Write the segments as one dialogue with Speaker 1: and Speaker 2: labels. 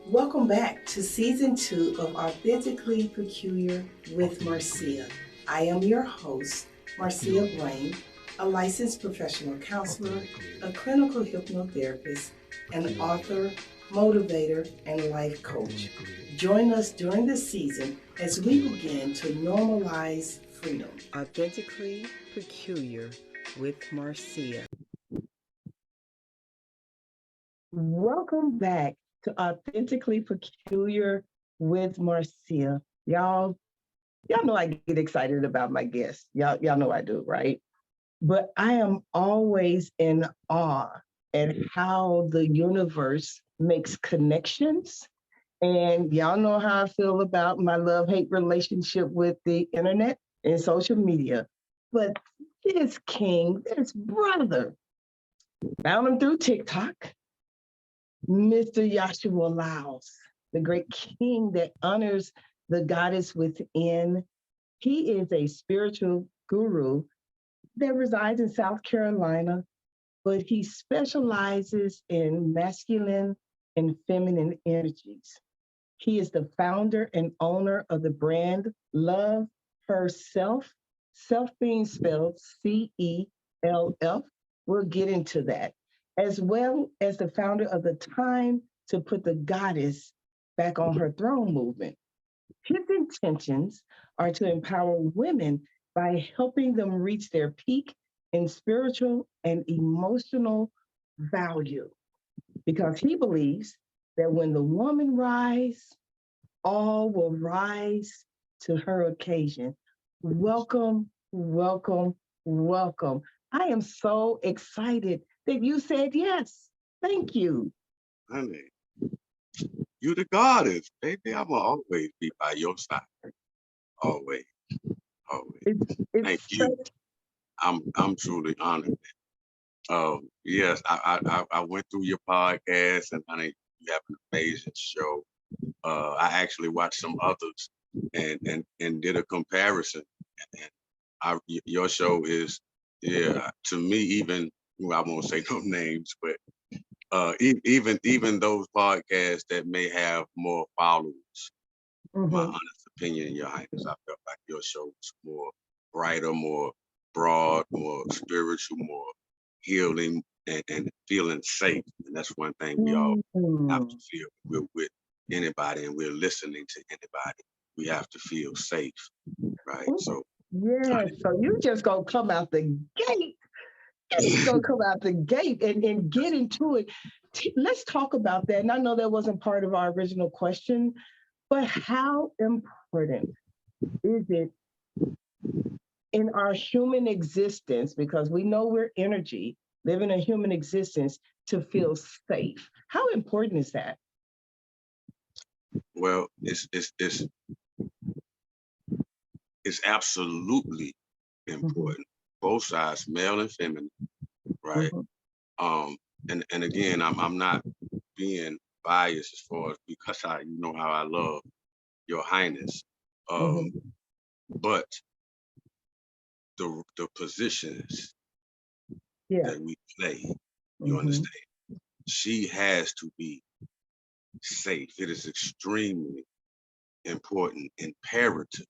Speaker 1: Welcome back to season 2 of Authentically Peculiar with Marcia. I am your host, Marcia Blaine, a licensed professional counselor, a clinical hypnotherapist, an author, motivator, and life coach. Join us during this season as we begin to normalize freedom. Authentically Peculiar with Marcia. Welcome back to Authentically Peculiar with Marcia. Y'all know I get excited about my guests. Y'all know I do, right? But I am always in awe at how the universe makes connections. And y'all know how I feel about my love-hate relationship with the internet and social media. But this brother, found him through TikTok, Mr. Yashua Lyles, the great king that honors the goddess within. He is a spiritual guru that resides in South Carolina, but he specializes in masculine and feminine energies. He is the founder and owner of the brand Love Herself, self being spelled CELF. We'll get into that, as well as the founder of the Time to Put the Goddess Back on Her Throne movement. His intentions are to empower women by helping them reach their peak in spiritual and emotional value, because he believes that when the woman rise, all will rise to her occasion. Welcome, welcome, welcome. I am so excited that you said yes. Thank you.
Speaker 2: Honey, you the goddess, baby. I'ma always be by your side. Always, always. Thank you. I'm truly honored. Yes, I went through your podcast, and honey, you have an amazing show. I actually watched some others and did a comparison. And your show is, yeah, to me, even, well, I won't say no names, but even those podcasts that may have more followers, my honest opinion, Your Highness, I felt like your show was more brighter, more broad, more spiritual, more healing, and feeling safe. And that's one thing we all have to feel. We're with anybody and we're listening to anybody. We have to feel safe, right? So
Speaker 1: yeah, so you just gonna come out the gate. You're gonna come out the gate and get into it. Let's talk about that. And I know that wasn't part of our original question, but how important is it in our human existence, because we know we're energy, living a human existence, to feel safe? How important is that?
Speaker 2: well, it's absolutely important. Both sides, male and feminine, right? And again, I'm not being biased as far as, because you know how I love Your Highness. But the positions that we play, you understand, she has to be safe. It is extremely important, imperative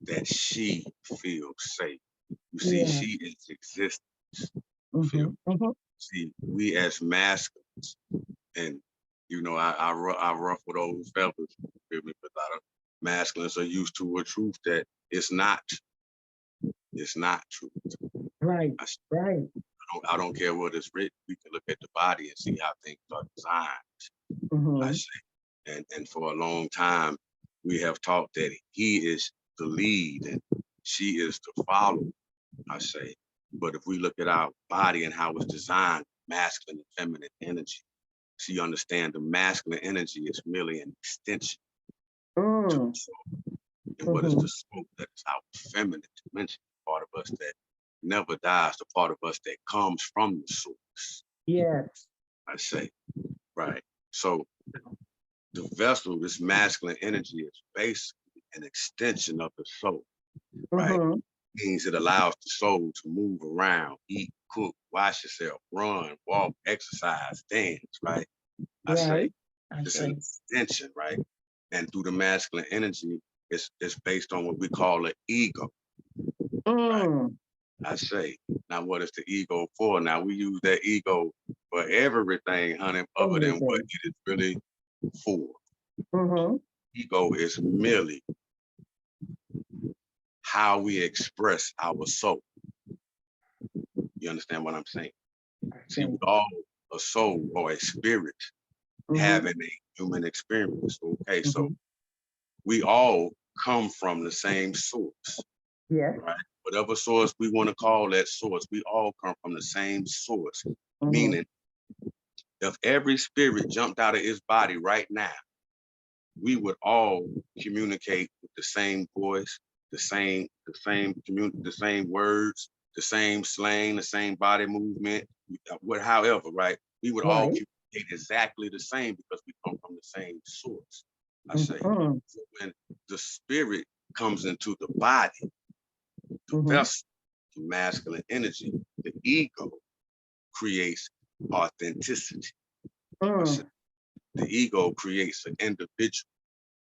Speaker 2: that she feels safe. You see, she is existence. See, we as masculines, and you know, I ruffle those feathers, but a lot of masculines are used to a truth that it's not truth.
Speaker 1: Right.
Speaker 2: I don't care what is written. We can look at the body and see how things are designed. I say, and for a long time, we have taught that he is the lead and she is to follow. I say, but if we look at our body and how it's designed, masculine and feminine energy, so you understand the masculine energy is merely an extension to the soul. And what is the soul? That is our feminine dimension, part of us that never dies, the part of us that comes from the source.
Speaker 1: Yes.
Speaker 2: I say, right. So the vessel, this masculine energy, is basically an extension of the soul, right? Means it allows the soul to move around, eat, cook, wash yourself, run, walk, exercise, dance, right? I say, It's an extension, right? And through the masculine energy, it's based on what we call an ego. Right? I say. Now, what is the ego for? Now, we use that ego for everything, honey, other than what it is really for. Ego is merely how we express our soul. You understand what I'm saying? See, we all a soul or a spirit having a human experience. Okay, so we all come from the same source. Yeah. Right. Whatever source we want to call that source, we all come from the same source. Meaning, if every spirit jumped out of its body right now, we would all communicate with the same voice, the same words, the same slang, the same body movement, however, right? We would all communicate exactly the same because we come from the same source. I say, so when the spirit comes into the body, the vessel, the masculine energy, the ego creates authenticity. The ego creates an individual,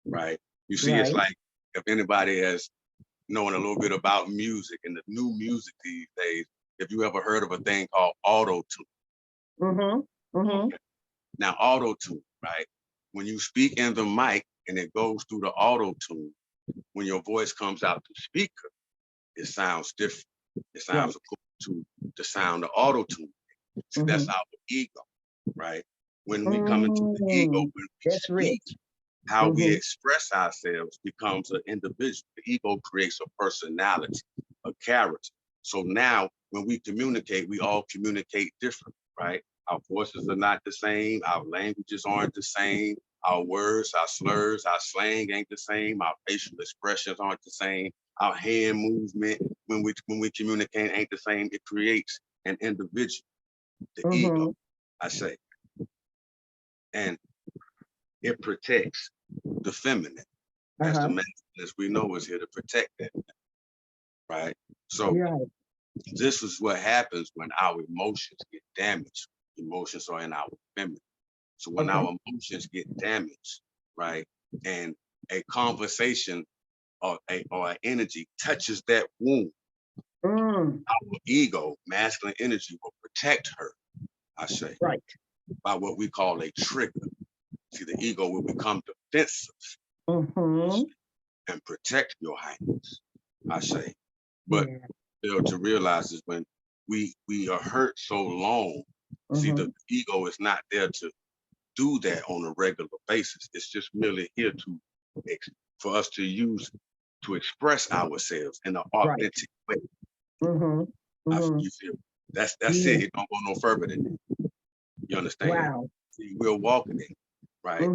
Speaker 2: right? You see, it's like if anybody has known a little bit about music and the new music these days, if you ever heard of a thing called auto-tune. Okay. Now, auto-tune, right? When you speak in the mic and it goes through the auto-tune, when your voice comes out the speaker, it sounds different. It sounds according to the sound of auto-tune. See, that's our ego, right? When we come into the ego, when we speak, how we express ourselves becomes an individual. The ego creates a personality, a character. So now when we communicate, we all communicate differently, right? Our voices are not the same. Our languages aren't the same. Our words, our slurs, our slang ain't the same. Our facial expressions aren't the same. Our hand movement when we communicate ain't the same. It creates an individual, the ego, I say. And it protects the feminine. As the masculine, as we know, is here to protect that, right? So this is what happens when our emotions get damaged. Emotions are in our feminine. So when our emotions get damaged, right, and a conversation or an energy touches that wound, our ego, masculine energy, will protect her, I say, by what we call a trigger. See, the ego will become defensive and protect your highness, I say. But fail to realize is when we are hurt so long, see, the ego is not there to do that on a regular basis. It's just merely here to for us to use to express ourselves in an authentic way. You feel that's it. It don't go no further than that. You understand? See, we're walking in, right?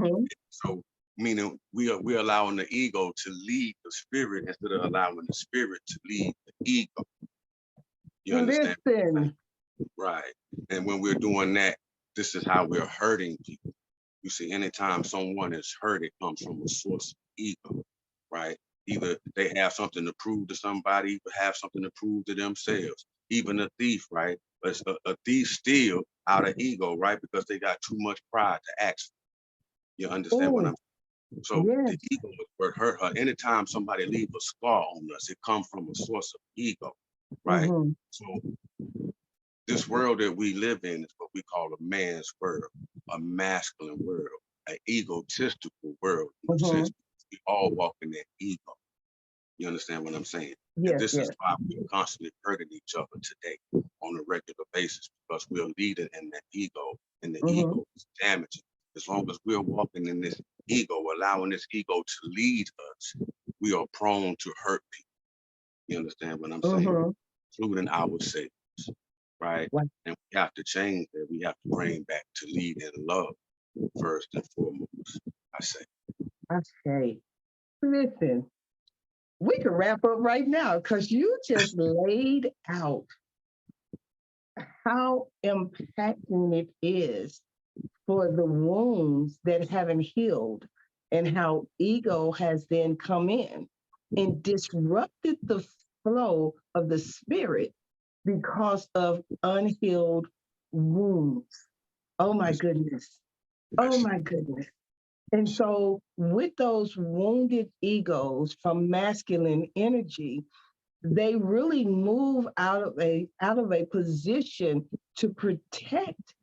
Speaker 2: So meaning we're allowing the ego to lead the spirit instead of allowing the spirit to lead the ego. You understand? Right. And when we're doing that, this is how we're hurting people. You see, anytime someone is hurt, it comes from a source of ego, right? Either they have something to prove to somebody, or have something to prove to themselves. Even a thief, right? A thief steal out of ego, right? Because they got too much pride to act. You understand what I'm saying? So the ego is what hurt her. Anytime somebody leave a scar on us, it comes from a source of ego, right? So this world that we live in is what we call a man's world, a masculine world, an egotistical world. In a sense, we all walk in that ego. You understand what I'm saying? And this is why we're constantly hurting each other today on a regular basis, because we're leading in that ego, and the ego is damaging. As long as we're walking in this ego, allowing this ego to lead us, we are prone to hurt people. You understand what I'm saying? Including ourselves. Right? And we have to change that. We have to bring back to lead in love first and foremost, I say.
Speaker 1: Okay. Listen, we can wrap up right now because you just laid out how impacting it is for the wounds that haven't healed and how ego has then come in and disrupted the flow of the spirit because of unhealed wounds. Oh my goodness. Oh my goodness. And so with those wounded egos from masculine energy, they really move out of a position to protect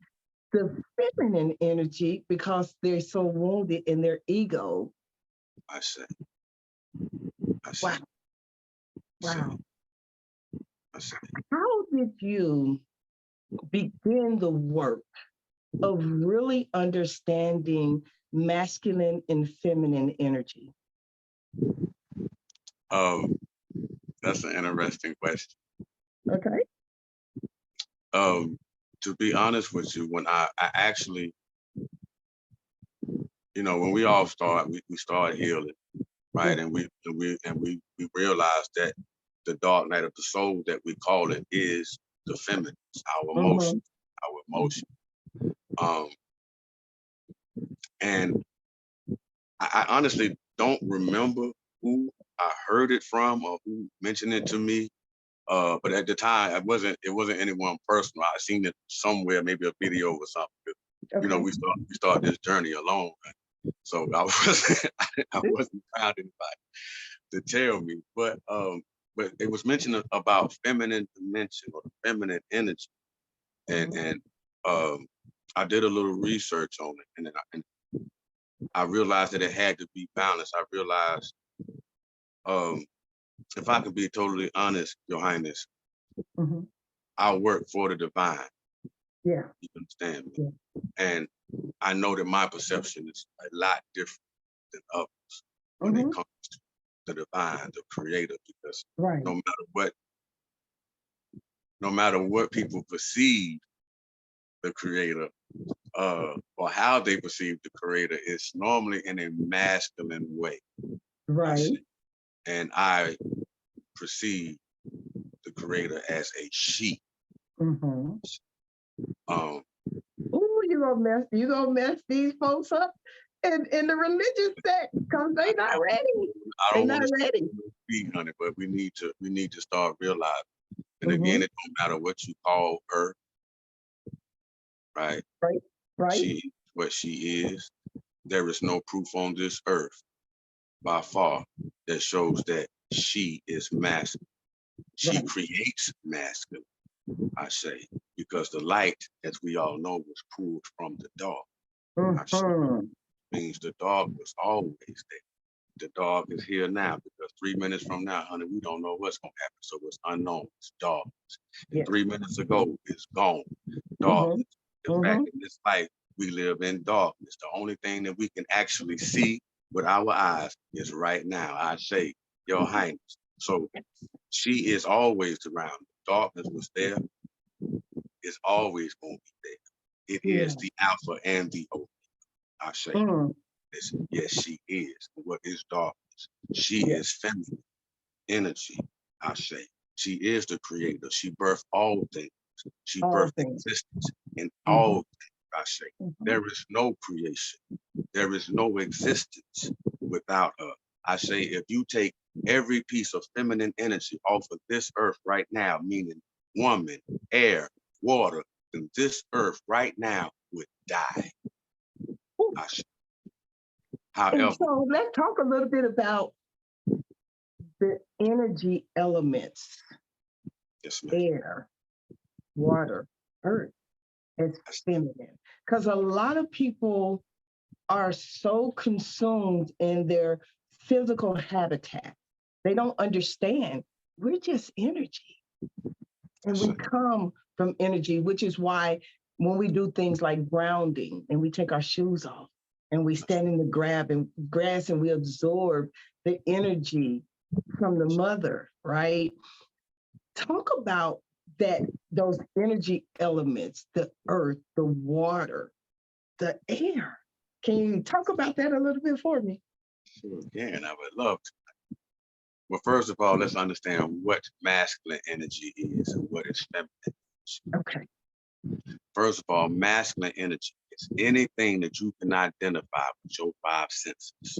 Speaker 1: the feminine energy because they're so wounded in their ego.
Speaker 2: I say.
Speaker 1: Wow. Wow.
Speaker 2: I say.
Speaker 1: How did you begin the work of really understanding masculine and feminine energy?
Speaker 2: That's an interesting question.
Speaker 1: Okay.
Speaker 2: To be honest with you, when I actually, when we all start, we start healing, right?
Speaker 1: Yeah.
Speaker 2: And we realize that the dark night of the soul that we call it is the feminine, our emotions, our emotion. And I honestly don't remember who I heard it from or who mentioned it to me. But at the time, it wasn't anyone personal. I seen it somewhere, maybe a video or something.
Speaker 1: Okay.
Speaker 2: We start this journey alone, right? So I wasn't I wasn't trying anybody to tell me, but it was mentioned about feminine dimension or feminine energy, and I did a little research on it, and then I realized that it had to be balanced. I realized, if I can be totally honest, Your Highness, I work for the divine.
Speaker 1: Yeah.
Speaker 2: You understand me?
Speaker 1: Yeah.
Speaker 2: And I know that my perception is a lot different than others when it comes to the divine, the creator, because
Speaker 1: Right.
Speaker 2: no matter what people perceive the creator, or how they perceive the creator, it's normally in a masculine way.
Speaker 1: Right.
Speaker 2: And I perceive the creator as a she.
Speaker 1: Mm-hmm.
Speaker 2: Um,
Speaker 1: Ooh, you gonna mess these folks up in the religious sect because they not ready.
Speaker 2: I
Speaker 1: They
Speaker 2: don't
Speaker 1: not
Speaker 2: want to
Speaker 1: ready.
Speaker 2: speak on it, but we need to start realizing. And again, it don't matter what you call her, right?
Speaker 1: Right. Right.
Speaker 2: She is what she is. There is no proof on this earth by far that shows that she is masculine. She
Speaker 1: Right.
Speaker 2: creates masculine, I say, because the light, as we all know, was pulled from the dark. I say, means the dark was always there. The dark is here now because 3 minutes from now, honey, we don't know what's gonna happen. So it's unknown. It's dark. And 3 minutes ago, it's gone. Darkness. The fact in this life, we live in darkness. The only thing that we can actually see with our eyes is right now. I say, Your Highness. So she is always around. Darkness was there. It's always going to be there. It is the Alpha and the Omega. I say, yes, she is. What is darkness? She is feminine energy. I say, she is the creator. She birthed all things. She birthed existence in all things. I say, there is no creation. There is no existence without her. I say, if you take every piece of feminine energy off of this earth right now, meaning woman, air, water, then this earth right now would die. I say. However,
Speaker 1: and so let's talk a little bit about the energy elements.
Speaker 2: Yes,
Speaker 1: air, water, earth as feminine. Because a lot of people are so consumed in their physical habitat. They don't understand we're just energy. And we come from energy, which is why when we do things like grounding and we take our shoes off and we stand in the grass and we absorb the energy from the mother, right? Talk about those energy elements, the earth, the water, the air. Can you talk about that a little bit for me?
Speaker 2: Sure can. I would love to. Well, first of all, let's understand what masculine energy is and what is feminine energy.
Speaker 1: Okay.
Speaker 2: First of all, masculine energy is anything that you can identify with your 5 senses.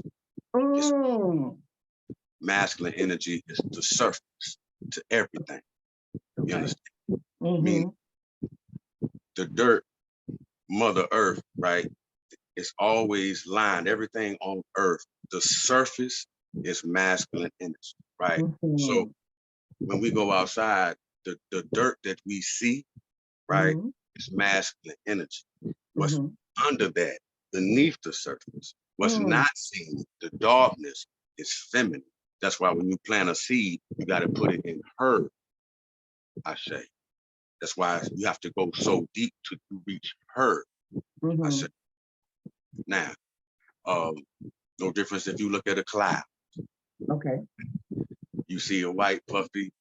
Speaker 2: Masculine energy is the surface to everything. You understand? Meaning the dirt, Mother Earth, right, it's always lined. Everything on earth, the surface is masculine energy, right? So when we go outside, the dirt that we see, right, is masculine energy. What's under that, beneath the surface, what's not seen, the darkness, is feminine. That's why when you plant a seed, you got to put it in her, I say. That's why you have to go so deep to reach her, I say. Now, no difference if you look at a cloud.
Speaker 1: Okay.
Speaker 2: You see a white puffy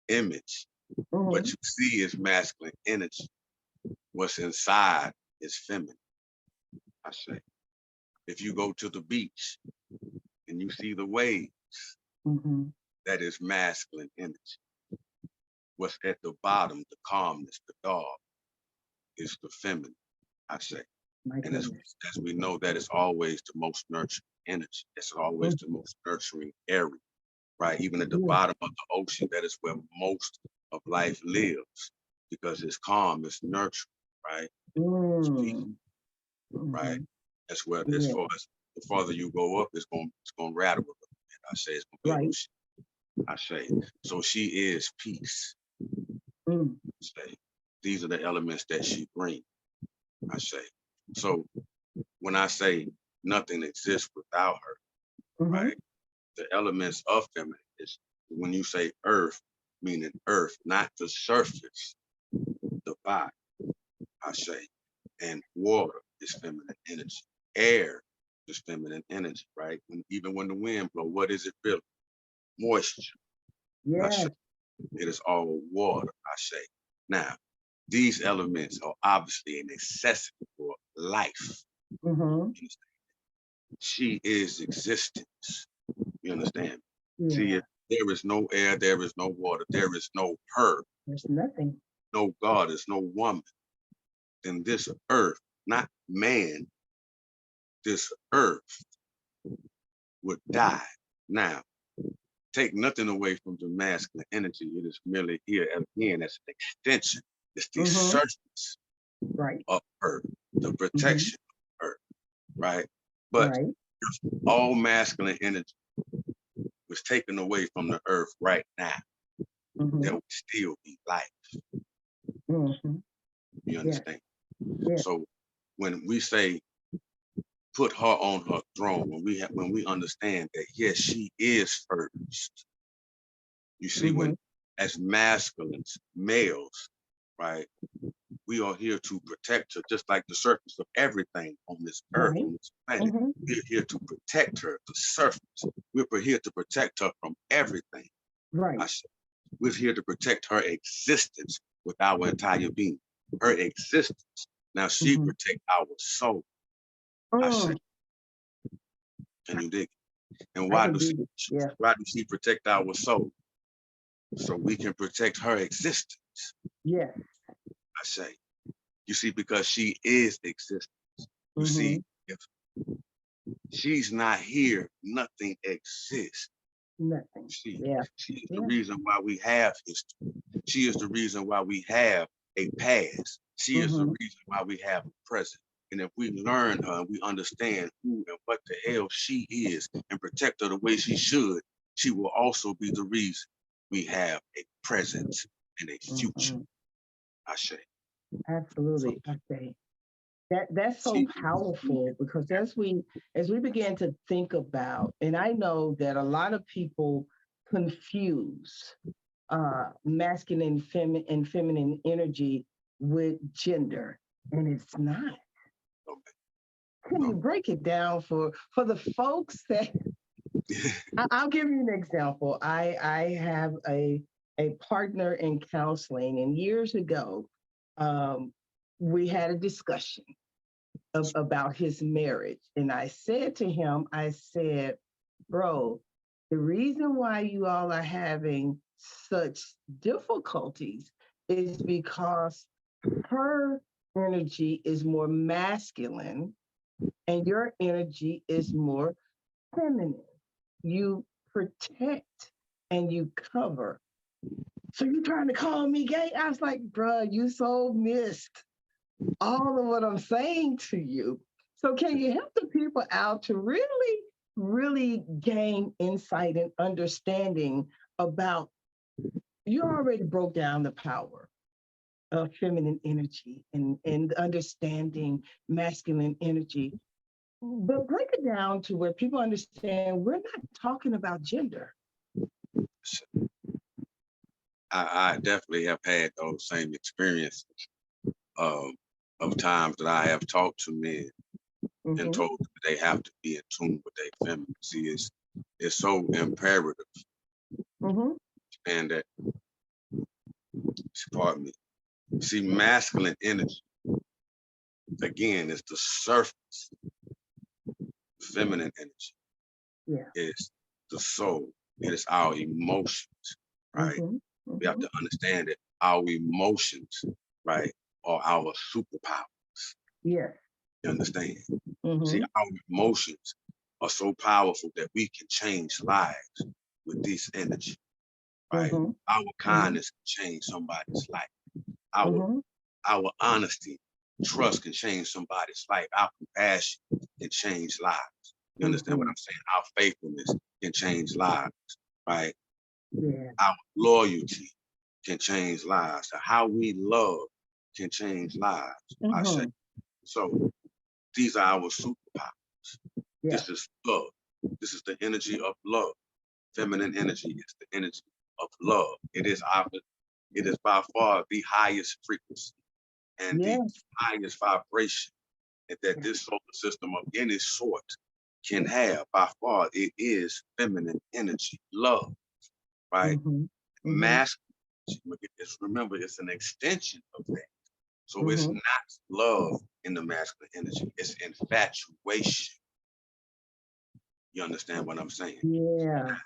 Speaker 2: image. What you see is masculine energy. What's inside is feminine, I say. If you go to the beach and you see the waves, that is masculine energy. What's at the bottom, the calmness, the dark, is the feminine, I say. And as we know, that is always the most nurturing energy. It's always the most nurturing area, right? Even at the bottom of the ocean, that is where most of life lives, because it's calm, it's nurturing, right? It's peaceful, right? That's where, as far as the farther you go up, it's gonna rattle a little bit. I say it's gonna be ocean. I say, so she is peace. I say, these are the elements that she brings. I say, so when I say nothing exists without her, right? The elements of feminine is when you say earth, meaning earth, not the surface, the body, I say. And water is feminine energy. Air is feminine energy, right? Even when the wind blows, what is it really? Moisture. I say. It is all water, I say. Now, these elements are obviously a necessity for life. She is existence. You understand? See, if there is no air, there is no water, there is no her.
Speaker 1: There's nothing.
Speaker 2: No God, there's no woman. Then this earth, not man, this earth would die. Now, take nothing away from the masculine energy. It is merely here again as an extension. It's the surface of earth, the protection of earth, right? But all masculine energy was taken away from the earth right now. There would still be life. You understand? So when we say put her on her throne, when we understand that yes, she is first. You see, when as masculines, males, right, we are here to protect her, just like the surface of everything on this earth, on this planet. We're here to protect her, the surface. We're here to protect her from everything. We're here to protect her existence with our entire being. Her existence. Now she protects our soul. I say. Can you dig it? And why do she protect our soul? So we can protect her existence. I say. You see, because she is existence. You see, if she's not here, nothing exists.
Speaker 1: Nothing.
Speaker 2: She is the reason why we have history. She is the reason why we have a past. She is the reason why we have a present. And if we learn her and we understand who and what the hell she is and protect her the way she should, she will also be the reason we have a present and a future. I say.
Speaker 1: Absolutely. I say. That's so powerful, because as we begin to think about, and I know that a lot of people confuse masculine and feminine energy with gender, and it's not. Can you break it down for the folks that I'll give you an example. I have a partner in counseling, and years ago, we had a discussion about his marriage. And I said to him, I said, bro, the reason why you all are having such difficulties is because her energy is more masculine and your energy is more feminine. You protect and you cover. So you trying to call me gay? I was like, bruh, you so missed all of what I'm saying to you. So can you help the people out to really, really gain insight and understanding about, you already broke down the power of feminine energy and understanding masculine energy. But break it down to where people understand we're not talking about gender.
Speaker 2: I definitely have had those same experiences of times that I have talked to men and told them they have to be in tune with their feminine. See, it's so imperative, and that, pardon me. See, masculine energy, again, is the surface. Feminine energy is the soul. It is our emotions, right? We have to understand that our emotions, right, are our superpowers.
Speaker 1: Yeah.
Speaker 2: You understand? See, our emotions are so powerful that we can change lives with this energy, right? Our kindness can change somebody's life. Our honesty, trust can change somebody's life. Our compassion can change lives. You understand what I'm saying? Our faithfulness can change lives, right?
Speaker 1: Yeah.
Speaker 2: Our loyalty can change lives. How we love can change lives, I say. So these are our superpowers.
Speaker 1: Yeah.
Speaker 2: This is love. This is the energy of love. Feminine energy is the energy of love. It is by far the highest frequency and the highest vibration that this solar system of any sort can have. By far, it is feminine energy, love, right? Masculine energy, remember, it's an extension of that. So it's not love in the masculine energy, it's infatuation. You understand what I'm saying?
Speaker 1: Yeah.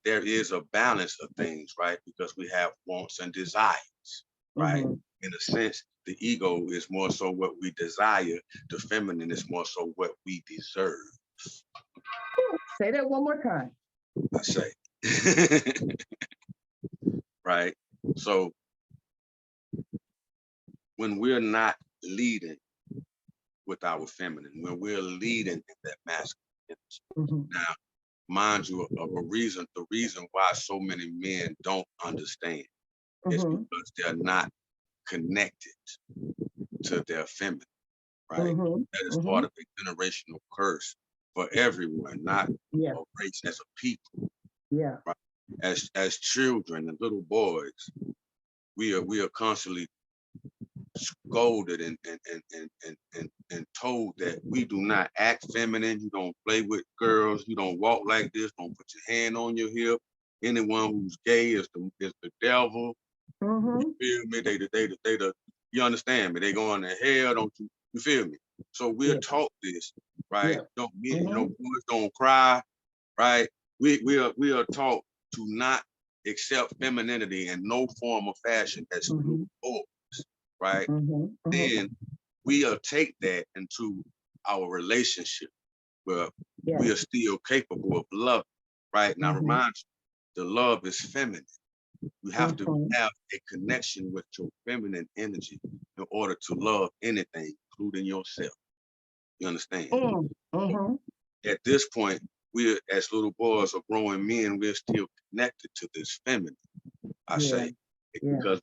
Speaker 2: There is a balance of things, right? Because we have wants and desires, right? In a sense, the ego is more so what we desire. The feminine is more so what we deserve.
Speaker 1: Say that one more time.
Speaker 2: I say. Right? So when we're not leading with our feminine, when we're leading in that masculine, now, mind you, the reason why so many men don't understand is because they're not connected to their feminine, right? That is part of a generational curse for everyone, not a race, as a people.
Speaker 1: Yeah.
Speaker 2: Right? As children and little boys, we are constantly scolded and told that we do not act feminine, you don't play with girls, you don't walk like this, don't put your hand on your hip. Anyone who's gay is the devil. You feel me? They you understand me? They going to hell, don't you? You feel me? So we're taught this, right? Don't boys don't cry, right? We are taught to not accept femininity in no form or fashion as little boys, right? Then we'll take that into our relationship where we are still capable of love, right? Now remind you, the love is feminine. You have to have a connection with your feminine energy in order to love anything, including yourself. You understand? At this point, we're, as little boys or growing men, we're still connected to this feminine, I say. Because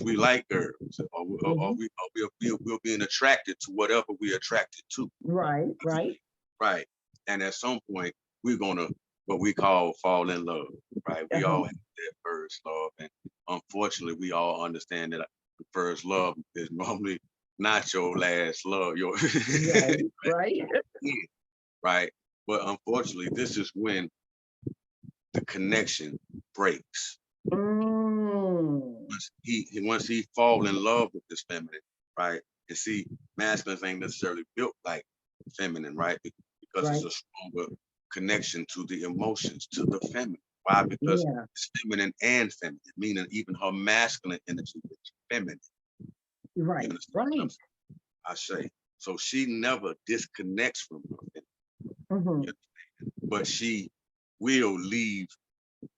Speaker 2: we like girls, or we're being attracted to whatever we're attracted to. Right. And at some point, we're gonna what we call fall in love, right? We all have that first love, and unfortunately, we all understand that the first love is normally not your last love. Your
Speaker 1: right.
Speaker 2: Right. But unfortunately, this is when the connection breaks. Once he fall in love with this feminine, right? And see, masculines ain't necessarily built like feminine, right? Because it's a stronger connection to the emotions, to the feminine. Why? Because it's feminine and feminine, meaning even her masculine energy is feminine.
Speaker 1: Right.
Speaker 2: I say. So she never disconnects from her feminine. But she will leave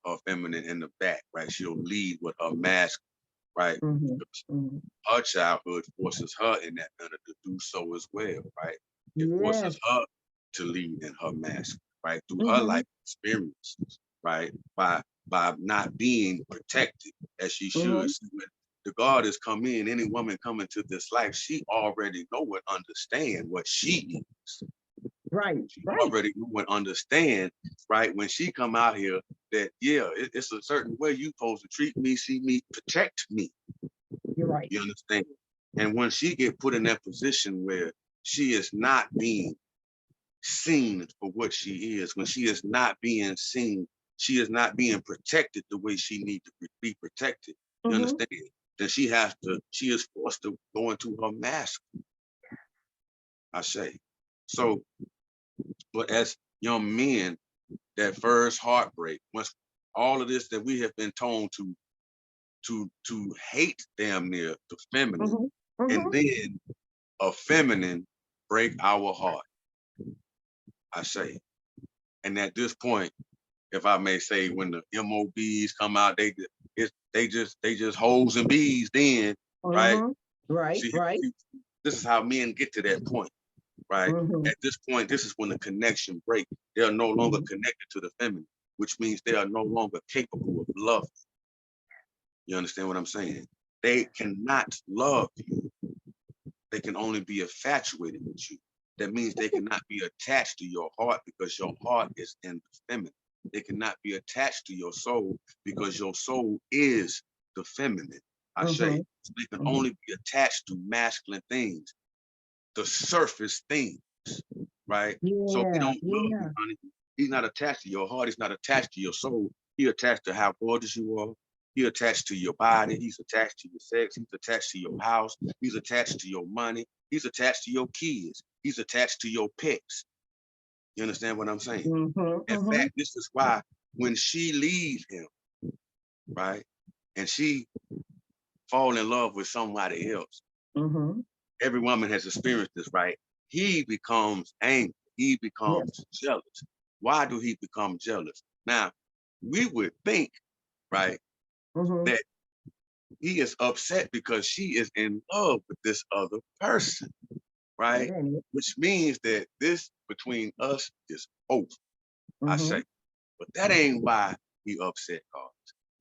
Speaker 2: her feminine in the back, right? She'll lead with her masculine, right? Her childhood forces her in that manner to do so as well, right? It
Speaker 1: Yes.
Speaker 2: forces her to lead in her masculine, right? Through her
Speaker 1: Mm-hmm.
Speaker 2: life experiences, right? By not being protected as she should.
Speaker 1: Mm-hmm.
Speaker 2: See, when the God has come in, any woman coming to this life, she already know and understand what she is.
Speaker 1: Right.
Speaker 2: She
Speaker 1: Right.
Speaker 2: already know and understand, right? When she come out here, that yeah, it's a certain way you supposed to treat me, see me, protect me.
Speaker 1: You're right.
Speaker 2: You understand? And when she get put in that position where she is not being seen for what she is, when she is not being seen, she is not being protected the way she needs to be protected. You
Speaker 1: Mm-hmm.
Speaker 2: understand? Then she is forced to go into her mask, I say. So, but as young men, that first heartbreak, once all of this that we have been told to hate damn near the feminine,
Speaker 1: Mm-hmm.
Speaker 2: and
Speaker 1: Mm-hmm.
Speaker 2: then a feminine break our heart, I say. And at this point, if I may say, when the MOBs come out, they just hoes and bees then, right?
Speaker 1: Mm-hmm. Right.
Speaker 2: See,
Speaker 1: Right.
Speaker 2: this is how men get to that point, right?
Speaker 1: Mm-hmm.
Speaker 2: At this point, this is when the connection breaks. They are no longer connected to the feminine, which means they are no longer capable of love. You understand what I'm saying? They cannot love you. They can only be infatuated with you. That means they cannot be attached to your heart because your heart is in the feminine. They cannot be attached to your soul because your soul is the feminine. I
Speaker 1: Mm-hmm.
Speaker 2: say so they can
Speaker 1: Mm-hmm.
Speaker 2: only be attached to masculine things, the surface things, right? So if he
Speaker 1: Yeah.
Speaker 2: don't love you,
Speaker 1: Yeah.
Speaker 2: honey, he's not attached to your heart. He's not attached to your soul. He attached to how gorgeous you are. He attached to your body. He's attached to your sex. He's attached to your house. He's attached to your money. He's attached to your kids. He's attached to your pets. You understand what I'm saying?
Speaker 1: Mm-hmm.
Speaker 2: In
Speaker 1: Mm-hmm.
Speaker 2: fact, this is why when she leaves him, right, and she fall in love with somebody else,
Speaker 1: Mm-hmm.
Speaker 2: every woman has experienced this, right? He becomes angry. He
Speaker 1: Yeah.
Speaker 2: becomes jealous. Why do he become jealous? Now, we would think, right,
Speaker 1: Mm-hmm.
Speaker 2: that he is upset because she is in love with this other person,
Speaker 1: That
Speaker 2: right?
Speaker 1: ain't it.
Speaker 2: Which means that this between us is over, I
Speaker 1: Mm-hmm.
Speaker 2: say. But that ain't why he upset, God.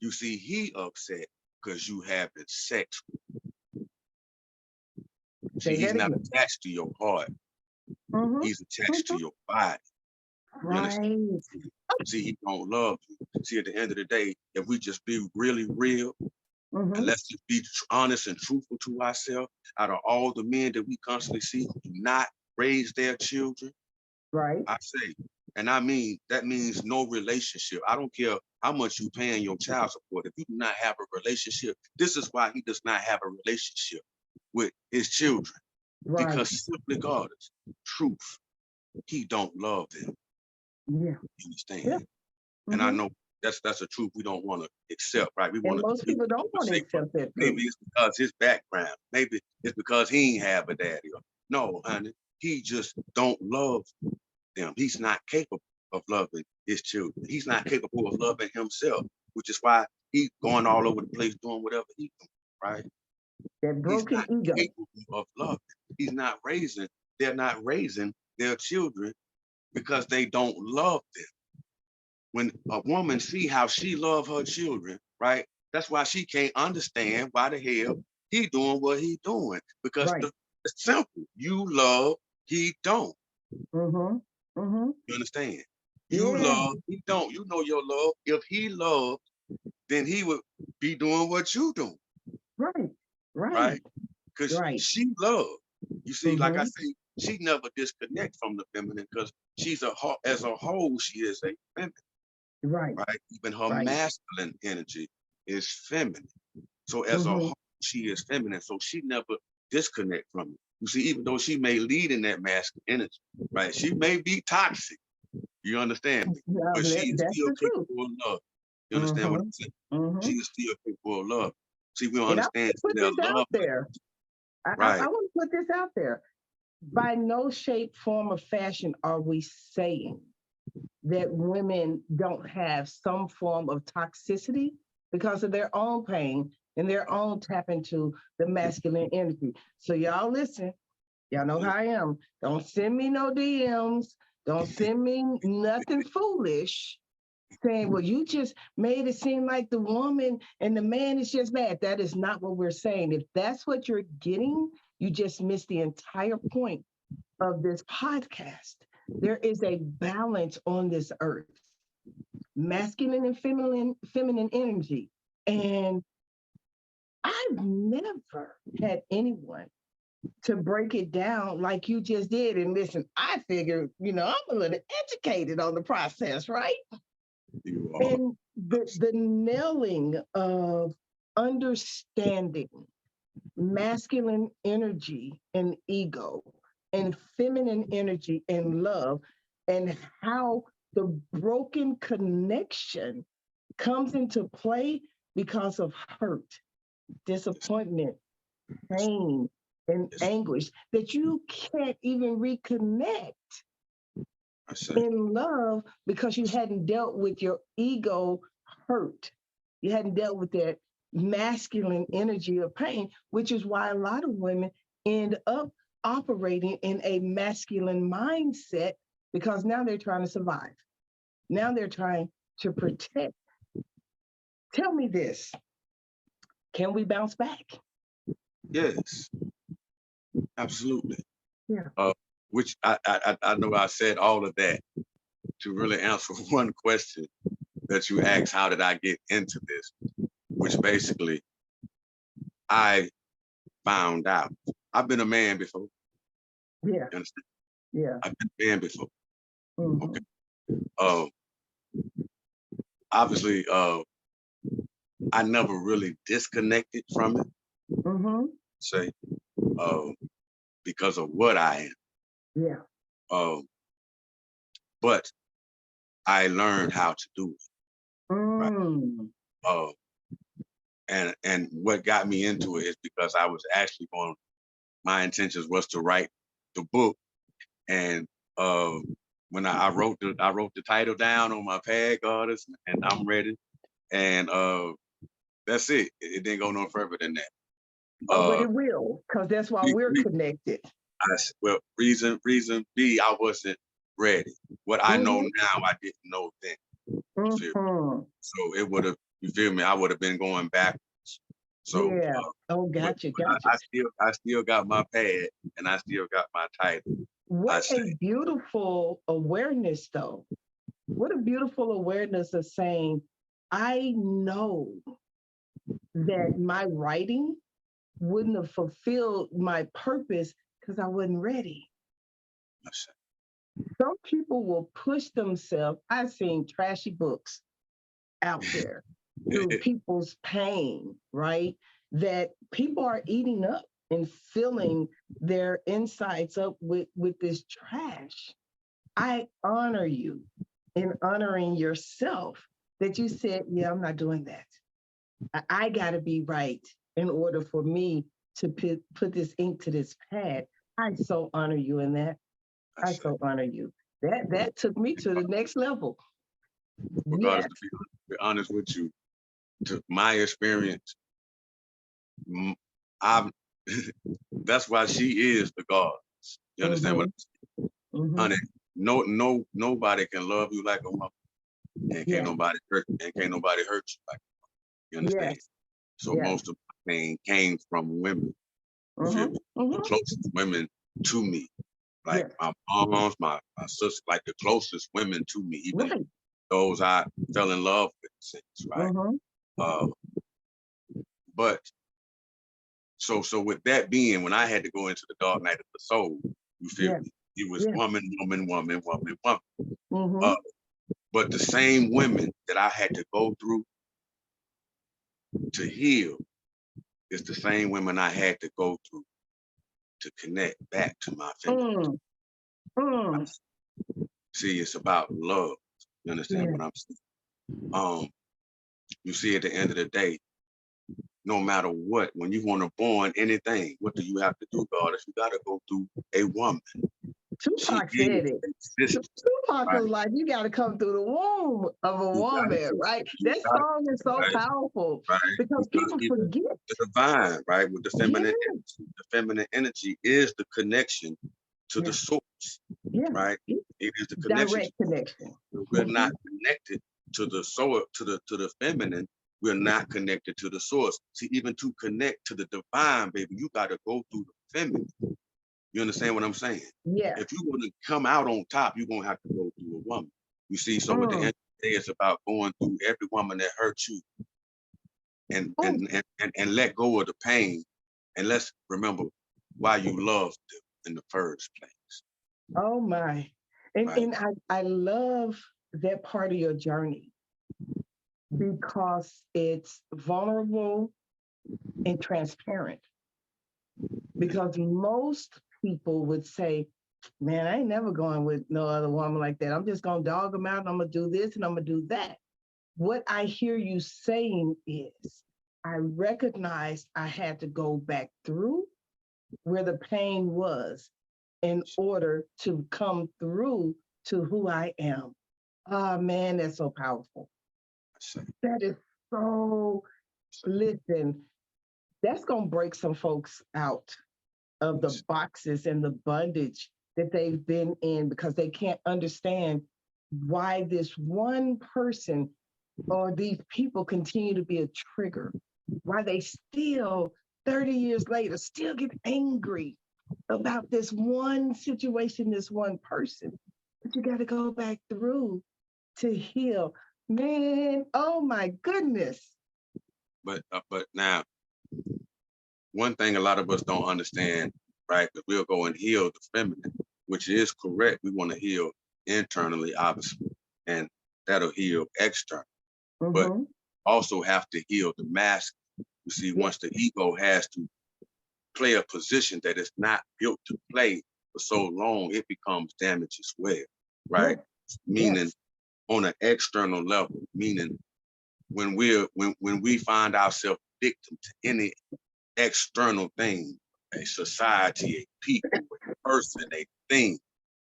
Speaker 2: You see, he upset because you having sex. See,
Speaker 1: Say
Speaker 2: he's
Speaker 1: that
Speaker 2: not
Speaker 1: again.
Speaker 2: attached to your heart.
Speaker 1: Mm-hmm.
Speaker 2: He's attached
Speaker 1: Mm-hmm.
Speaker 2: to your body. You understand?
Speaker 1: Right.
Speaker 2: See, he don't love you. See, at the end of the day, if we just be really real and
Speaker 1: Mm-hmm.
Speaker 2: let's just be honest and truthful to ourselves, out of all the men that we constantly see who do not raise their children,
Speaker 1: Right.
Speaker 2: I say, and I mean, that means no relationship. I don't care how much you paying your child support. If you do not have a relationship, this is why he does not have a relationship with his children.
Speaker 1: Right.
Speaker 2: Because simply God is truth. He don't love them.
Speaker 1: Yeah.
Speaker 2: You
Speaker 1: Yeah.
Speaker 2: understand? And I
Speaker 1: Mm-hmm.
Speaker 2: know that's a truth we don't want to accept, right? We
Speaker 1: And
Speaker 2: want to
Speaker 1: most people don't want to
Speaker 2: say, well,
Speaker 1: accept that
Speaker 2: maybe
Speaker 1: truth.
Speaker 2: it's because his background, maybe it's because he ain't have a daddy. No, honey, he just don't love them. He's not capable of loving his children. He's not capable of loving himself, which is why he's going all over the place doing whatever he doing, right?
Speaker 1: That
Speaker 2: He's
Speaker 1: broken
Speaker 2: not
Speaker 1: ego.
Speaker 2: capable of loving. He's not raising, they're not raising their children because they don't love them. When a woman see how she love her children, right? That's why she can't understand why the hell he doing what he doing. Because
Speaker 1: Right.
Speaker 2: it's simple. You love, he don't.
Speaker 1: Mm-hmm. Mm-hmm.
Speaker 2: You understand? You
Speaker 1: Yeah.
Speaker 2: love, he don't. You know your love. If he loved, then he would be doing what you do,
Speaker 1: Right. Right.
Speaker 2: right? Because
Speaker 1: Right.
Speaker 2: she love. You see, like I
Speaker 1: Mm-hmm.
Speaker 2: say, she never disconnect from the feminine because she's as a whole, she is a feminine,
Speaker 1: Right.
Speaker 2: right? Even her
Speaker 1: Right.
Speaker 2: masculine energy is feminine. So as a
Speaker 1: Mm-hmm.
Speaker 2: whole, she is feminine. So she never disconnect from it. You see, even though she may lead in that masculine energy, right? She may be toxic. You understand me?
Speaker 1: Yeah,
Speaker 2: But she is
Speaker 1: that's
Speaker 2: still
Speaker 1: the truth.
Speaker 2: capable of love. You understand what
Speaker 1: Mm-hmm.
Speaker 2: I'm saying?
Speaker 1: Mm-hmm.
Speaker 2: She is still capable of love. See, we don't
Speaker 1: And I want
Speaker 2: understand
Speaker 1: to put
Speaker 2: their
Speaker 1: this out
Speaker 2: love,
Speaker 1: there. I
Speaker 2: right?
Speaker 1: want to put this out there. By no shape, form, or fashion are we saying that women don't have some form of toxicity because of their own pain and their own tap into the masculine energy. So y'all listen, Y'all know how I am. Don't send me no DMs. Don't send me nothing foolish saying, well, you just made it seem like the woman and the man is just bad. That is not what we're saying. If that's what you're getting, you just missed the entire point of this podcast. There is a balance on this earth, masculine and feminine energy. And I've never had anyone to break it down like you just did. And listen, I figured, I'm a little educated on the process, right?
Speaker 2: You are.
Speaker 1: And the nailing of understanding masculine energy and ego and feminine energy and love, and how the broken connection comes into play because of hurt, disappointment, pain, and anguish, that you can't even reconnect in love because you hadn't dealt with your ego hurt. You hadn't dealt with that masculine energy of pain, which is why a lot of women end up operating in a masculine mindset, because now they're trying to survive. Now they're trying to protect. Tell me this. Can we bounce back?
Speaker 2: Yes, absolutely.
Speaker 1: Yeah.
Speaker 2: Which I know I said all of that to really answer one question that you asked, how did I get into this? Which basically I found out. I've been a man before.
Speaker 1: Yeah.
Speaker 2: You understand?
Speaker 1: Yeah.
Speaker 2: I've been a man before.
Speaker 1: Mm-hmm.
Speaker 2: Okay. Obviously, I never really disconnected from it.
Speaker 1: Mm-hmm.
Speaker 2: Say, because of what I am.
Speaker 1: Yeah.
Speaker 2: But I learned how to do it.
Speaker 1: Mm.
Speaker 2: Right? And what got me into it is because I was actually going. My intentions was to write the book, and when I wrote the title down on my pad, goddess, and I'm ready, and that's it. It didn't go no further than that.
Speaker 1: But it will, because that's why we're connected.
Speaker 2: Well, reason B, I wasn't ready. What I know now, I didn't know then. So it would have, you feel me? I would have been going backwards. So
Speaker 1: yeah. Gotcha.
Speaker 2: I still got my pad, and I still got my title.
Speaker 1: What a beautiful awareness, though. What a beautiful awareness of saying, I know that my writing wouldn't have fulfilled my purpose because I wasn't ready. Some people will push themselves. I've seen trashy books out there through people's pain, right? That people are eating up and filling their insides up with this trash. I honor you in honoring yourself that you said, yeah, I'm not doing that. I got to be right in order for me to put this ink to this pad. I so honor you in that. I so honor you. That took me to the next level.
Speaker 2: Regardless, to be honest with you, to my experience, that's why she is the goddess. You understand what I'm saying? Honey, nobody can love you like a woman. And can't nobody hurt you like a woman. You understand? So most of my pain came from women. The closest women to me. Like my moms, my sisters, like the closest women to me, even those I fell in love with since, right? But so with that being, when I had to go into the dark night of the soul, you feel me? It was woman. But the same women that I had to go through to heal is the same women I had to go through to connect back to my family. See, it's about love. You understand what I'm saying? You see, at the end of the day, no matter what, when you want to born anything, what do you have to do, God? You got to go through a woman. She
Speaker 1: Tupac
Speaker 2: is
Speaker 1: said it.
Speaker 2: existence,
Speaker 1: Tupac
Speaker 2: right?
Speaker 1: was like, you got to come through the womb of a
Speaker 2: You gotta
Speaker 1: woman,
Speaker 2: do
Speaker 1: right?
Speaker 2: it. You
Speaker 1: That
Speaker 2: gotta
Speaker 1: song is
Speaker 2: do
Speaker 1: so
Speaker 2: it,
Speaker 1: powerful
Speaker 2: right? Right?
Speaker 1: because
Speaker 2: Because
Speaker 1: people
Speaker 2: even
Speaker 1: forget.
Speaker 2: the divine, right? With
Speaker 1: Yeah,
Speaker 2: the feminine energy is the connection to the
Speaker 1: yeah,
Speaker 2: source,
Speaker 1: yeah.
Speaker 2: right? It is the connection.
Speaker 1: Direct connection.
Speaker 2: We're not connected to the soul, to the feminine. We're not connected to the source. See, even to connect to the divine, baby, you got to go through the feminine. You understand what I'm saying?
Speaker 1: Yeah.
Speaker 2: If you want to come out on top, you're gonna have to go through a woman. You see, so at the end
Speaker 1: Mm.
Speaker 2: of the day, it's about going through every woman that hurt you and
Speaker 1: Oh,
Speaker 2: and let go of the pain, and let's remember why you loved them in the first place,
Speaker 1: oh my. And
Speaker 2: right?
Speaker 1: I love that part of your journey because it's vulnerable and transparent. Because most people would say, man, I ain't never going with no other woman like that. I'm just going to dog them out and I'm going to do this and I'm going to do that. What I hear you saying is, I recognized I had to go back through where the pain was in order to come through to who I am. Oh man, that's so powerful. That is so, listen, that's going to break some folks out of the boxes and the bondage that they've been in because they can't understand why this one person or these people continue to be a trigger, why they still, 30 years later, still get angry about this one situation, this one person. But you got to go back through to heal. Man, oh my goodness.
Speaker 2: But now, one thing a lot of us don't understand, right? Because we'll go and heal the feminine, which is correct. We want to heal internally, obviously, and that'll heal externally. But also have to heal the masculine. You see, once the ego has to play a position that is not built to play for so long, it becomes damaged as well, right?
Speaker 1: Yes.
Speaker 2: Meaning
Speaker 1: Yes.
Speaker 2: on an external level, meaning when we find ourselves victim to any external thing, a society, a people, a person, a thing,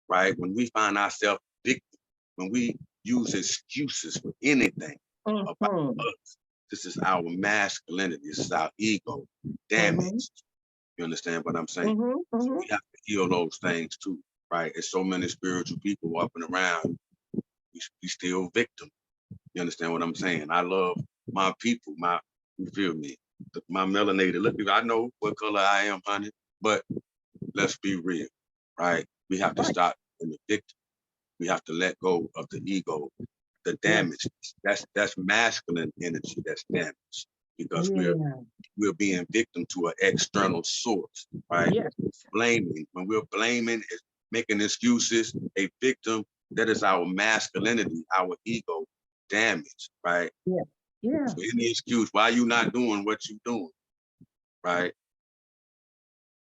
Speaker 2: right? When we find ourselves victim, when we use excuses for anything about us, this is our masculinity, this is our ego damaged. You understand what I'm saying? So we have to heal those things too, right? There's so many spiritual people walking around, we still victim. You understand what I'm saying? I love my people, you feel me? My melanated, look, I know what color I am, honey, but let's be real, right? We have to stop being the victim. We have to let go of the ego, the damage. That's masculine energy that's damaged because we're being victim to an external source, right?
Speaker 1: Yes.
Speaker 2: Blaming. When we're blaming, is making excuses, a victim, that is our masculinity, our ego damaged, right?
Speaker 1: Yeah. Yeah.
Speaker 2: So any excuse, why you not doing what you doing, right?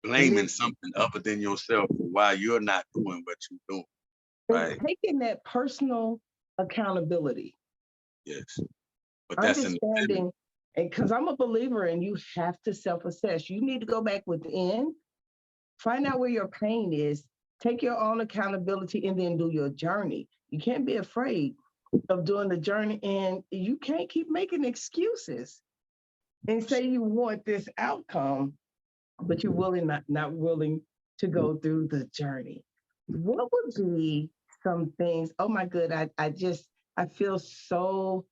Speaker 2: Blaming something other than yourself for why you're not doing what you're doing, right?
Speaker 1: And taking that personal accountability.
Speaker 2: Yes. But that's
Speaker 1: Understanding, and because I'm a believer and you have to self-assess. You need to go back within, find out where your pain is, take your own accountability, and then do your journey. You can't be afraid of doing the journey, and you can't keep making excuses and say you want this outcome, but you're not willing to go through the journey. What would be some things? Oh my good, I feel so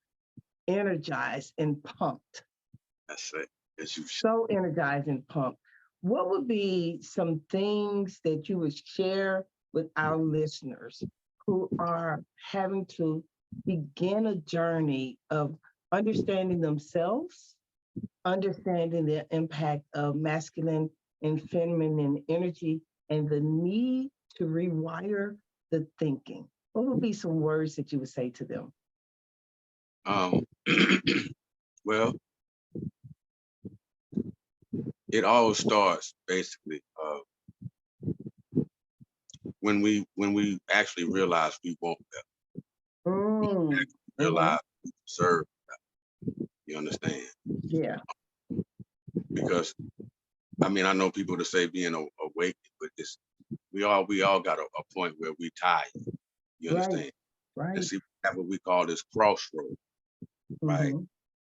Speaker 1: energized and pumped.
Speaker 2: That's it.
Speaker 1: So energized and pumped. What would be some things that you would share with our listeners who are having to begin a journey of understanding themselves, understanding the impact of masculine and feminine energy, and the need to rewire the thinking? What would be some words that you would say to them?
Speaker 2: Well, it all starts basically when we actually realize we want that. Realize we deserve that. You understand?
Speaker 1: Yeah.
Speaker 2: Because I mean, I know people to say being awakened, but we all got a point where we tired. You understand?
Speaker 1: Right.
Speaker 2: And see, we have what we call this crossroad, right?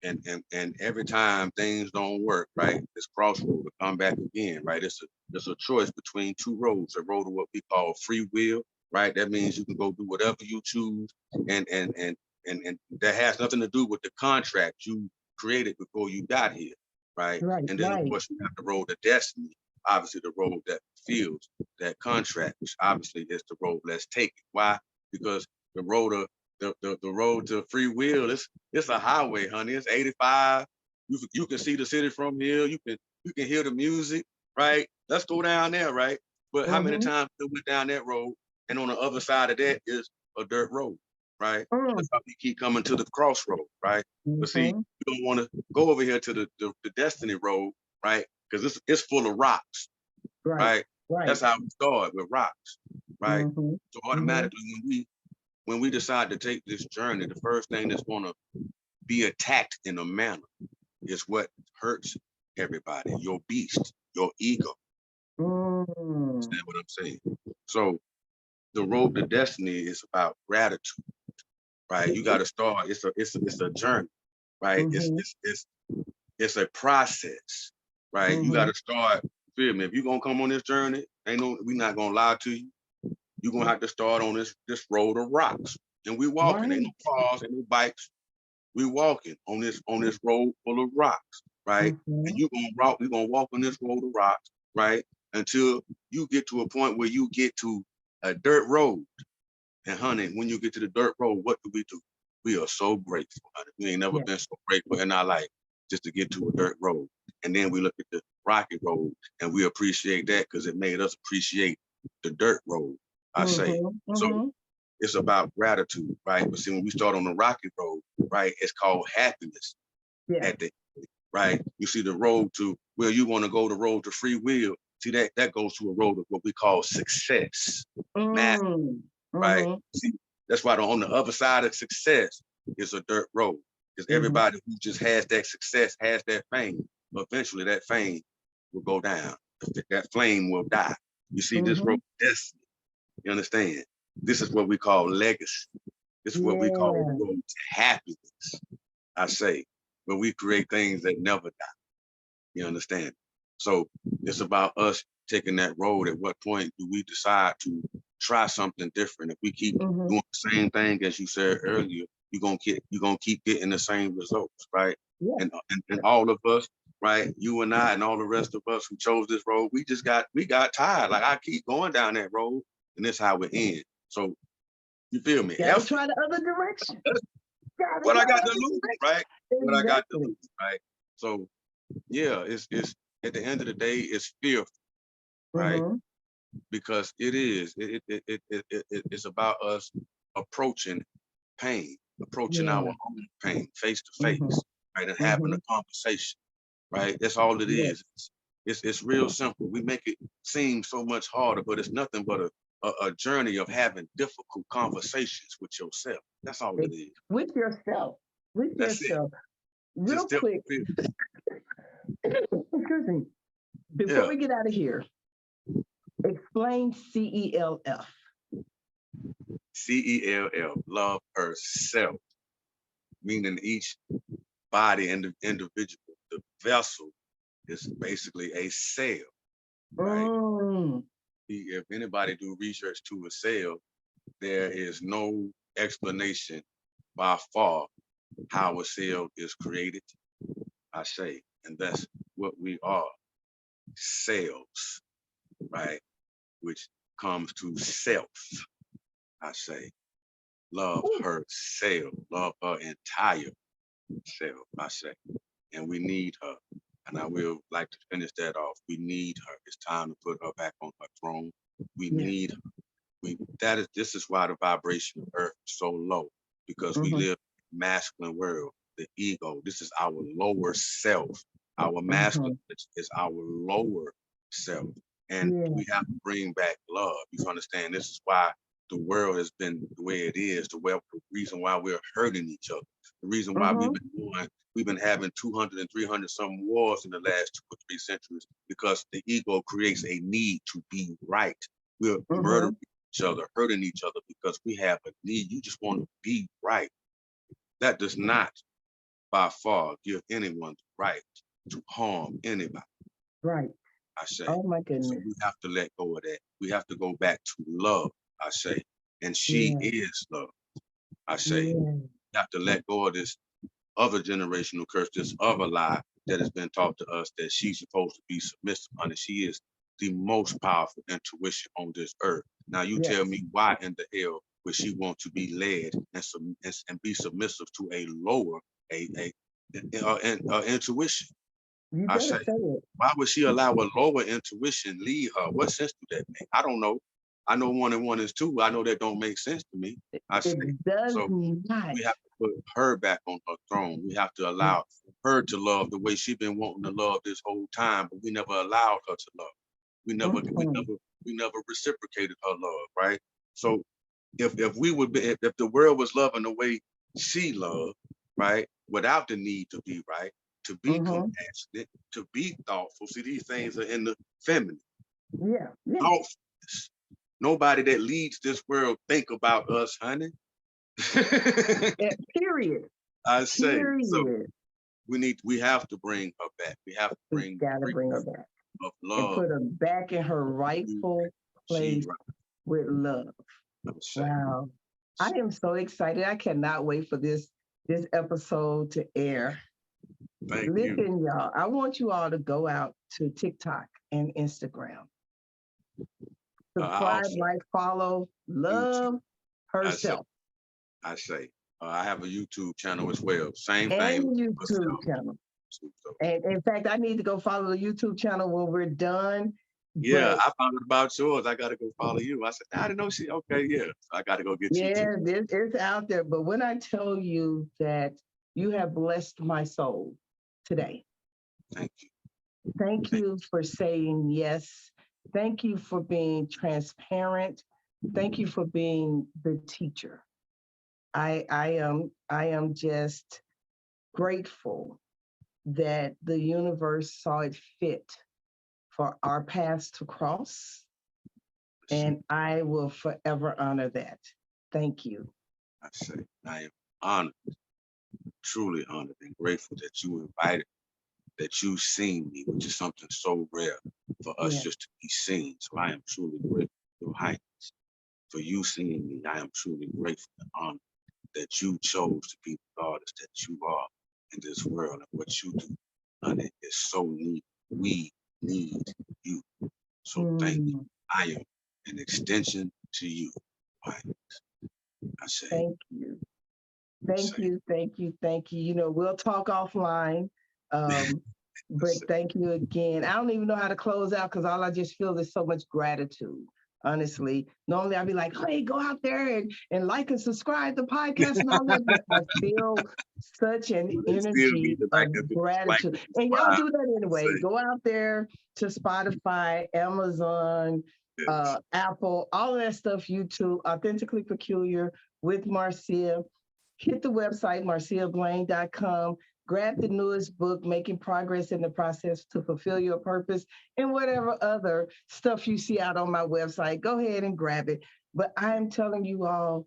Speaker 2: And every time things don't work, right, this crossroad will come back again, right? It's a choice between two roads, a road of what we call free will, right? That means you can go do whatever you choose, and that has nothing to do with the contract you created before you got here, right? And then of course you have the road of destiny, obviously the road that fulfills that contract, which obviously is the road let's take it. Why? Because the road of the road to free will, it's a highway, honey. It's 85. You can see the city from here. You can hear the music, right? Let's go down there, right? But how many times we went down that road, and on the other side of that is a dirt road, right? That's why we keep coming to the crossroad, right? But see, you don't want to go over here to the destiny road, right? Because it's full of rocks, right? That's how we start, with rocks, right? So automatically when we decide to take this journey, the first thing that's going to be attacked in a manner is what hurts everybody, your beast, your ego. Understand what I'm saying? So the road to destiny is about gratitude, right? You got to start. It's a journey, right? It's a process, right? You got to start. Feel me? If you're gonna come on this journey, we're not gonna lie to you. You're gonna have to start on this road of rocks. And we walking, ain't no cars, ain't no bikes. We walking on this road full of rocks, right? And we're gonna walk on this road of rocks, right? Until you get to a point where you get to a dirt road. And honey, when you get to the dirt road, what do? We are so grateful, honey. We ain't never been so grateful in our life just to get to a dirt road. And then we look at the rocky road and we appreciate that because it made us appreciate the dirt road, I say. So it's about gratitude, right? But see, when we start on the rocky road, right, it's called happiness at the end, right? You see the road to where you want to go, the road to free will. See, that goes to a road of what we call success, right? See, that's why on the other side of success is a dirt road. Because everybody who just has that success has that fame. But eventually that fame will go down. That flame will die. You see, this road of destiny, you understand? This is what we call legacy. This is what we call road to happiness, I say, where we create things that never die. You understand? So it's about us taking that road. At what point do we decide to try something different? If we keep doing the same thing, as you said earlier, you're gonna keep getting the same results, right? And all of us, right? You and I and all the rest of us who chose this road, we got tired. Like I keep going down that road, and this how it ends. So you feel me?
Speaker 1: Gotta try the other direction.
Speaker 2: What I got to lose, right? What I got to lose, right? So yeah, it's at the end of the day, it's fearful, right? Because it's about us approaching pain, approaching our own pain face to face, right? And having a conversation, right? That's all it is. It's real simple. We make it seem so much harder, but it's nothing but a journey of having difficult conversations with yourself. That's all it is.
Speaker 1: With yourself.
Speaker 2: That's
Speaker 1: Real
Speaker 2: just
Speaker 1: quick. Excuse me. Before we get out of here, explain CELF.
Speaker 2: CELF, love herself, meaning each body and the individual, the vessel is basically a cell, right? If anybody do research to a cell, there is no explanation by far how a cell is created, I say, and that's what we are, cells, right? Which comes to self, I say. Love herself, love her entire self, I say. And we need her. And I will like to finish that off. We need her. It's time to put her back on her throne. We need her. This is why the vibration of earth is so low, because we live in a masculine world, the ego. This is our lower self. Our masculine is our lower self. And we have to bring back love. You understand? This is why the world has been the way it is, the reason why we're hurting each other, the reason why we've been having 200 and 300 some wars in the last 2 or 3 centuries, because the ego creates a need to be right. we're murdering each other, hurting each other because we have a need. You just want to be right. That does not by far give anyone the right to harm anybody.
Speaker 1: Right.
Speaker 2: I say.
Speaker 1: Oh my goodness.
Speaker 2: So we have to let go of that. We have to go back to love, I say. And she is love, I say. We have to let go of this other generational curse, this other lie that has been taught to us that she's supposed to be submissive. Honey, she is the most powerful intuition on this earth. Now you tell me why in the hell would she want to be led and be submissive to a lower intuition?
Speaker 1: You
Speaker 2: I
Speaker 1: better
Speaker 2: say,
Speaker 1: say it.
Speaker 2: why would she allow a lower intuition lead her? What sense do that make? I don't know. I know 1 and 1 is 2. I know that don't make sense to me. I say,
Speaker 1: It does
Speaker 2: so
Speaker 1: not.
Speaker 2: we have to put her back on her throne. We have to allow her to love the way she's been wanting to love this whole time, but we never allowed her to love. We never reciprocated her love, right? So if we would be, if the world was loving the way she loved, right, without the need to be right, to be compassionate, to be thoughtful. See, these things are in the feminine. Thoughtfulness. Nobody that leads this world think about us, honey.
Speaker 1: Period.
Speaker 2: I say, so we have to bring her back. We have to bring
Speaker 1: her back
Speaker 2: of love
Speaker 1: and put her back in her rightful place with love. Wow. I am so excited. I cannot wait for this episode to air. Listen, y'all, I want you all to go out to TikTok and Instagram. Subscribe, like, follow, love herself.
Speaker 2: I say, I have a YouTube channel as well. Same thing.
Speaker 1: And YouTube channel. And in fact, I need to go follow the YouTube channel when we're done.
Speaker 2: Yeah, I found out about yours. I got to go follow you. I said, I didn't know she, okay, yeah. I got to go get you.
Speaker 1: Yeah, it's out there. But when I tell you that you have blessed my soul today.
Speaker 2: Thank you.
Speaker 1: Thank you for saying yes. Thank you for being transparent. Thank you for being the teacher. I am just grateful that the universe saw it fit for our paths to cross. And I will forever honor that. Thank you.
Speaker 2: I say, I am honored, truly honored and grateful that you invited, that you've seen me, which is something so rare for us just to be seen. So I am truly grateful, Your Highness, for you seeing me. I am truly grateful and honored that you chose to be the goddess that you are in this world, and what you do, and it is so neat. We need you. So thank you. I am an extension to you. I say.
Speaker 1: Thank you. Thank you. Thank you. Thank you. You know, we'll talk offline. But thank you again. I don't even know how to close out because all I just feel is so much gratitude. Honestly, normally I'd be like, hey, go out there and like and subscribe to the podcast and all that. I feel such an energy of gratitude. And y'all do that anyway. Go out there to Spotify, Amazon, Apple, all of that stuff, YouTube, Authentically Peculiar with Marcia. Hit the website, marciablaine.com. Grab the newest book, Making Progress in the Process to Fulfill Your Purpose, and whatever other stuff you see out on my website. Go ahead and grab it. But I'm telling you all,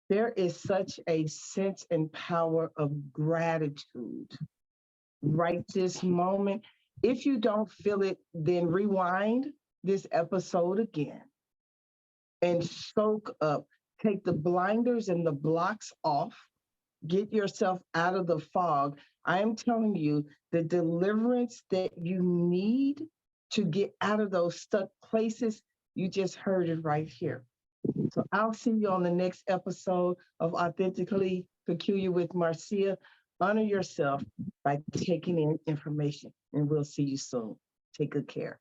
Speaker 1: there is such a sense and power of gratitude right this moment. If you don't feel it, then rewind this episode again and soak up. Take the blinders and the blocks off. Get yourself out of the fog. I am telling you, the deliverance that you need to get out of those stuck places, you just heard it right here. So I'll see you on the next episode of Authentically Peculiar with Marcia. Honor yourself by taking in information, and we'll see you soon. Take good care.